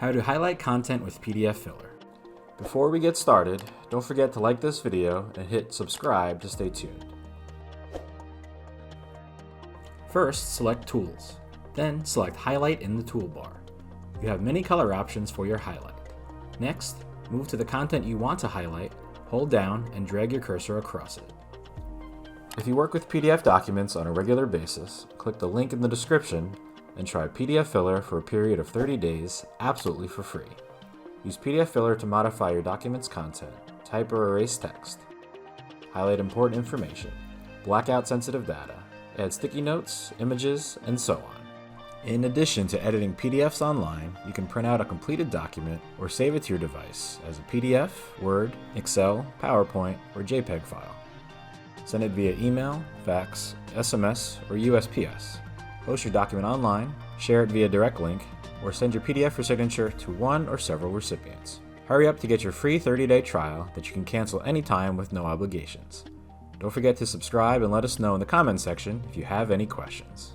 How to highlight content with pdfFiller. Before we get started, don't forget to like this video and hit subscribe to stay tuned. First, select Tools. Then select Highlight in the toolbar. You have many color options for your highlight. Next, move to the content you want to highlight, hold down, and drag your cursor across it. If you work with PDF documents on a regular basis, click the link in the description and try pdfFiller for a period of 30 days absolutely for free. Use pdfFiller to modify your document's content, type or erase text, highlight important information, black out sensitive data, add sticky notes, images, and so on. In addition to editing PDFs online, you can print out a completed document or save it to your device as a PDF, Word, Excel, PowerPoint, or JPEG file. Send it via email, fax, SMS, or USPS. Post your document online, share it via direct link, or send your PDF for signature to one or several recipients. Hurry up to get your free 30-day trial that you can cancel anytime with no obligations. Don't forget to subscribe and let us know in the comments section if you have any questions.